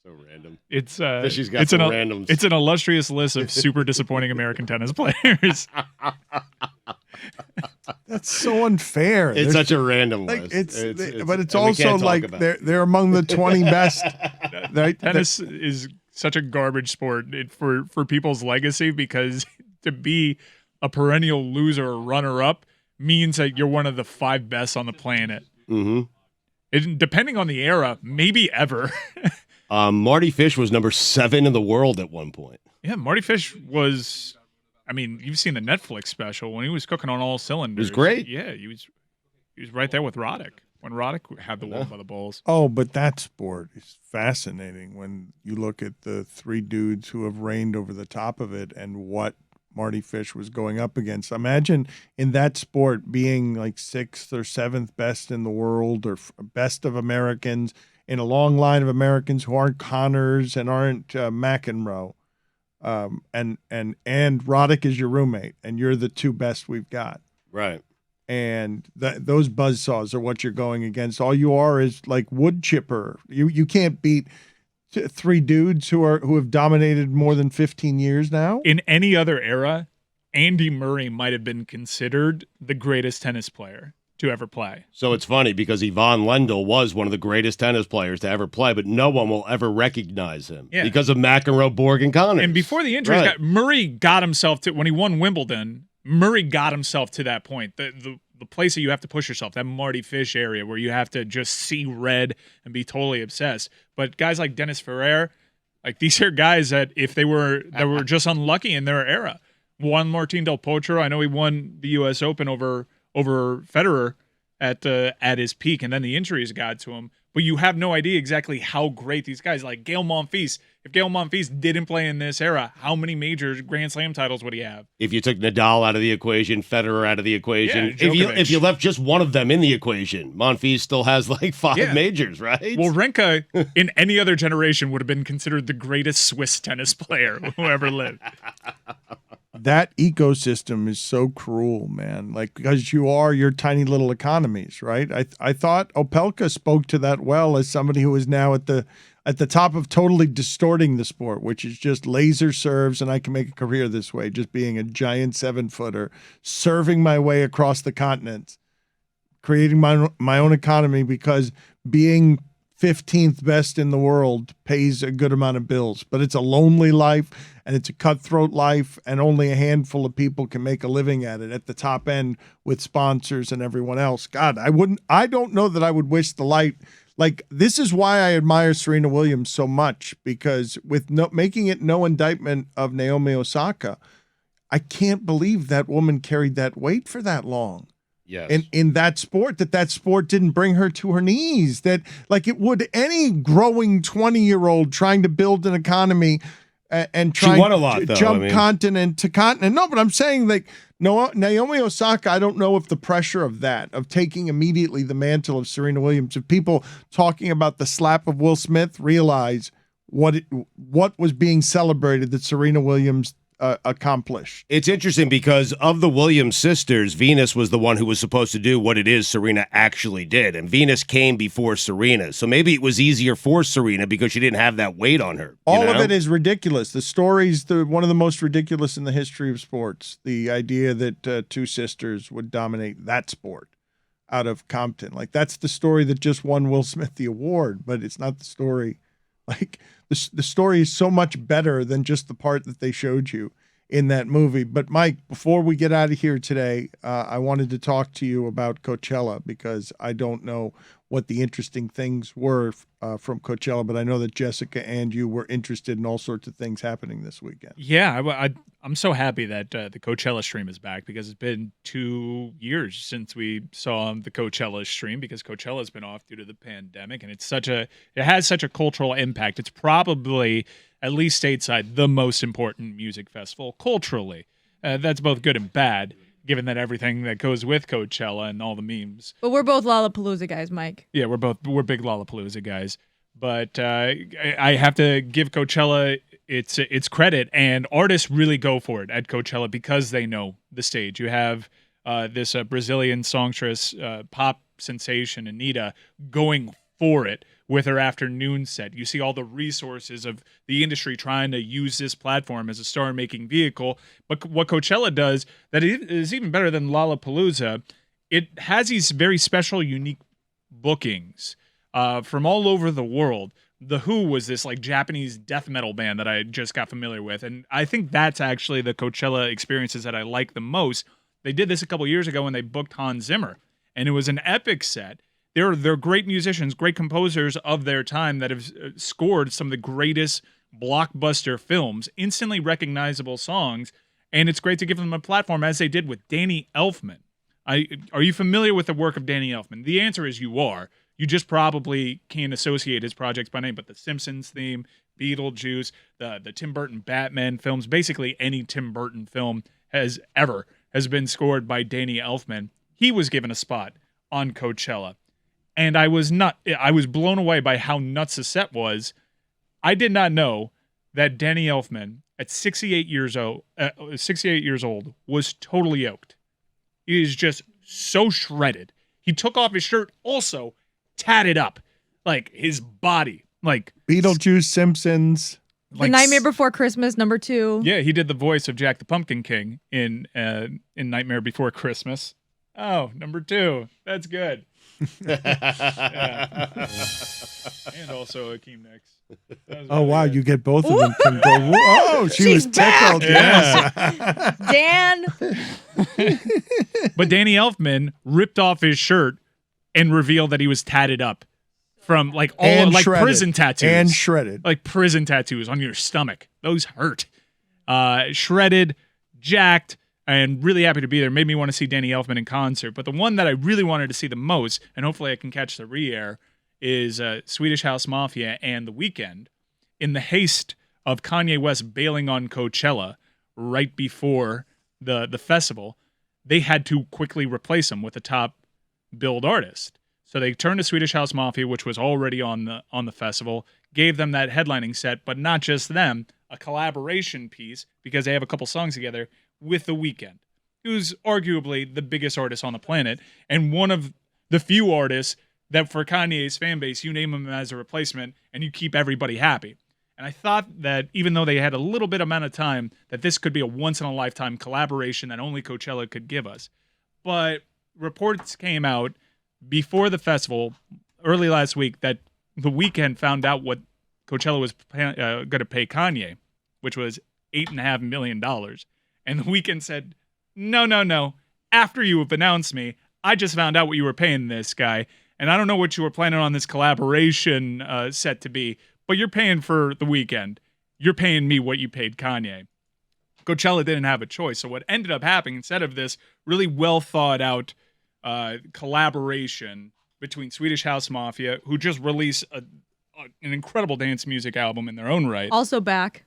So random. It's Fishy's got some randoms. It's an illustrious list of super disappointing American tennis players. That's so unfair. It's such a random like, list. But it's also like they're among the 20 best. Right? Tennis is such a garbage sport for people's legacy, because to be a perennial loser or runner-up means that you're one of the 5 best on the planet. Mm-hmm. Depending on the era, maybe ever. Marty Fish was number 7 in the world at one point. Yeah, Marty Fish was. I mean, you've seen the Netflix special when he was cooking on all cylinders. It was great. Yeah, he was right there with Roddick when Roddick had the world by the balls. Oh, but that sport is fascinating when you look at the 3 dudes who have reigned over the top of it and what Marty Fish was going up against. Imagine in that sport being like 6th or 7th best in the world or best of Americans in a long line of Americans who aren't Connors and aren't McEnroe. And Roddick is your roommate, and you're the 2 best we've got. Right. And those buzzsaws are what you're going against. All you are is like wood chipper. You can't beat 3 dudes who have dominated more than 15 years now. In any other era, Andy Murray might have been considered the greatest tennis player to ever play. So it's funny because Yvonne Lendl was one of the greatest tennis players to ever play, but no one will ever recognize him because of McEnroe, Borg, and Connors. And before the injuries, Murray got himself to, when he won Wimbledon, Murray got himself to that point, the place that you have to push yourself, that Marty Fish area where you have to just see red and be totally obsessed. But guys like Dennis Ferrer, like these are guys that if they were just unlucky in their era. Juan Martín del Potro, I know he won the U.S. Open over Federer at his peak, and then the injuries got to him. But you have no idea exactly how great these guys, like Gael Monfils. If Gael Monfils didn't play in this era, how many major Grand Slam titles would he have? If you took Nadal out of the equation, Federer out of the equation, yeah, if you left just one of them in the equation, Monfils still has like 5 majors, right? Well, Renka in any other generation would have been considered the greatest Swiss tennis player who ever lived. That ecosystem is so cruel, man. Like, because you are your tiny little economies, right? I thought Opelka spoke to that well as somebody who is now at the top of totally distorting the sport, which is just laser serves, and I can make a career this way, just being a giant 7-footer, serving my way across the continent, creating my own economy because being 15th best in the world pays a good amount of bills, but it's a lonely life and it's a cutthroat life, and only a handful of people can make a living at it at the top end with sponsors and everyone else. God, I don't know that I would wish the light. Like, this is why I admire Serena Williams so much, because with making it no indictment of Naomi Osaka, I can't believe that woman carried that weight for that long. Yes. In that sport didn't bring her to her knees, that like it would any growing 20-year-old trying to build an economy and trying to jump continent to continent. No, but I'm saying like Naomi Osaka, I don't know if the pressure of that, of taking immediately the mantle of Serena Williams, if people talking about the slap of Will Smith realize what was being celebrated that Serena Williams accomplished. It's interesting because of the Williams sisters, Venus was the one who was supposed to do what it is Serena actually did, and Venus came before Serena. So maybe it was easier for Serena because she didn't have that weight on her. All of it is ridiculous. The story's one of the most ridiculous in the history of sports. The idea that 2 sisters would dominate that sport out of Compton. Like, that's the story that just won Will Smith the award, but it's not the story. Like, the story is so much better than just the part that they showed you in that movie. But Mike, before we get out of here today, I wanted to talk to you about Coachella, because I don't know what the interesting things were from Coachella, but I know that Jessica and you were interested in all sorts of things happening this weekend. Yeah, I'm so happy that the Coachella stream is back, because it's been 2 years since we saw the Coachella stream, because Coachella's been off due to the pandemic, and it has such a cultural impact. It's probably, at least stateside, the most important music festival culturally. That's both good and bad, given that everything that goes with Coachella and all the memes. But we're both Lollapalooza guys, Mike. Yeah, we're big Lollapalooza guys. But I have to give Coachella its credit, and artists really go for it at Coachella because they know the stage. You have this Brazilian songstress, pop sensation Anitta, going for it with her afternoon set. You see all the resources of the industry trying to use this platform as a star-making vehicle. But what Coachella does that is even better than Lollapalooza, it has these very special, unique bookings from all over the world. The Who was this like Japanese death metal band that I just got familiar with. And I think that's actually the Coachella experiences that I like the most. They did this a couple years ago when they booked Hans Zimmer, and it was an epic set. They're great musicians, great composers of their time that have scored some of the greatest blockbuster films, instantly recognizable songs, and it's great to give them a platform as they did with Danny Elfman. Are you familiar with the work of Danny Elfman? The answer is you are. You just probably can't associate his projects by name, but the Simpsons theme, Beetlejuice, the Tim Burton Batman films, basically any Tim Burton film has been scored by Danny Elfman. He was given a spot on Coachella. And I was blown away by how nuts the set was. I did not know that Danny Elfman, at 68 years old, was totally yoked. He is just so shredded. He took off his shirt, also tatted up, like his body, like Beetlejuice, Simpsons. The Nightmare Before Christmas, #2. Yeah, he did the voice of Jack the Pumpkin King in Nightmare Before Christmas. Oh, #2. That's good. Yeah. And also Akeem Nicks. Oh, wow. You get both of them. Can go, oh, she was tickled. Yeah. Dan. But Danny Elfman ripped off his shirt and revealed that he was tatted up from like all like shredded. prison tattoos. And shredded. Like prison tattoos on your stomach. Those hurt. Shredded, jacked, and really happy to be there. Made me want to see Danny Elfman in concert. But the one that I really wanted to see the most, and hopefully I can catch the re-air, is Swedish House Mafia and The Weeknd. In the haste of Kanye West bailing on Coachella right before the festival, they had to quickly replace him with a top billed artist. So they turned to Swedish House Mafia, which was already on the festival, gave them that headlining set, but not just them, a collaboration piece, because they have a couple songs together, with The Weeknd, who's arguably the biggest artist on the planet, and one of the few artists that for Kanye's fan base, you name him as a replacement, and you keep everybody happy. And I thought that even though they had a little bit amount of time, that this could be a once-in-a-lifetime collaboration that only Coachella could give us. But reports came out before the festival, early last week, that The Weeknd found out what Coachella was going to pay Kanye, which was $8.5 million. And The Weeknd said, no. After you have announced me, I just found out what you were paying this guy. And I don't know what you were planning on this collaboration set to be, but you're paying for The Weeknd. You're paying me what you paid Kanye. Coachella didn't have a choice. So what ended up happening, instead of this really well thought out collaboration between Swedish House Mafia, who just released an incredible dance music album in their own right. Also back.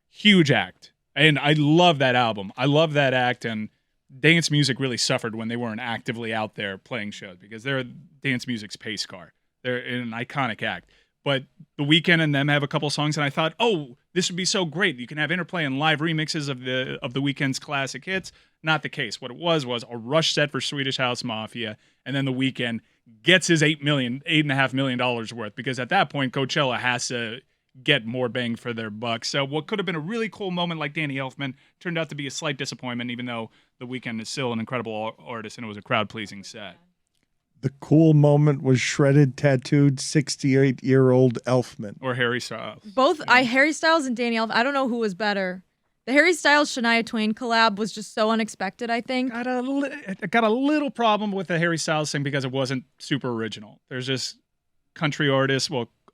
Huge act. And I love that album. I love that act. And dance music really suffered when they weren't actively out there playing shows, because they're dance music's pace car. They're an iconic act. But The Weeknd and them have a couple songs, and I thought, oh, this would be so great. You can have interplay and live remixes of the Weeknd's classic hits. Not the case. What it was a rush set for Swedish House Mafia, and then The Weeknd gets his $8.5 million worth, because at that point Coachella has to get more bang for their buck. So what could have been a really cool moment like Danny Elfman turned out to be a slight disappointment, even though The Weeknd is still an incredible artist and it was a crowd-pleasing set. The cool moment was shredded, tattooed 68-year-old Elfman. Or Harry Styles. Both Harry Styles and Danny Elfman. I don't know who was better. The Harry Styles Shania Twain collab was just so unexpected, I think. I got a little problem with the Harry Styles thing because it wasn't super original. There's this country artist,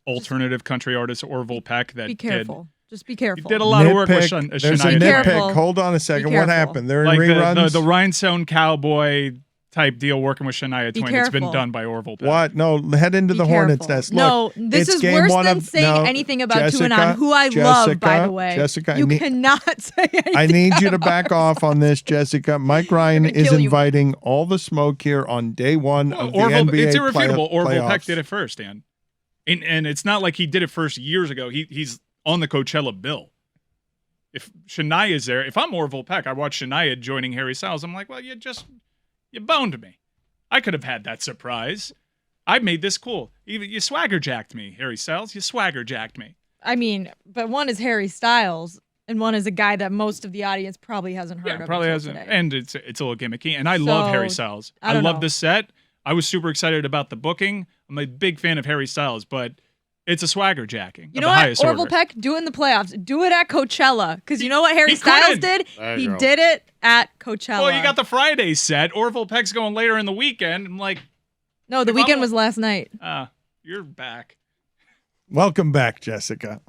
alternative country artist Orville Peck that be careful. Just be careful. He did a lot of work with There's a Shania nitpick. Twain. Hold on a second. What happened? They're in Like reruns? the Rhinestone Cowboy type deal working with Shania Twain. It's been done by Orville Peck. What? No, head into the Hornets' nest. Look, no, this it's is game worse one than of- saying no, anything about Jessica, Tuanon, who I love, by the way. Jessica, you cannot say anything. I need you to back off on this, Jessica. Mike Ryan is kill you. inviting all the smoke here on day one of the NBA It's irrefutable. Orville playoffs. Peck did it first, Dan. And it's not like he did it first years ago. He's on the Coachella bill. If Shania's there, if I'm Orville Peck, I watch Shania joining Harry Styles. I'm like, well, you boned me. I could have had that surprise. I made this cool. You swagger jacked me, Harry Styles. You swagger jacked me. I mean, but one is Harry Styles, and one is a guy that most of the audience probably hasn't heard of. Probably hasn't. Today. And it's a little gimmicky. And I love Harry Styles. I love this set. I was super excited about the booking. I'm a big fan of Harry Styles, but it's a swagger jacking. You know what? Orville Peck, do it in the playoffs. Do it at Coachella. Because you know what Harry Styles did? He did it at Coachella. Well, you got the Friday set. Orville Peck's going later in the weekend. I'm like... No, the weekend was last night. You're back. Welcome back, Jessica.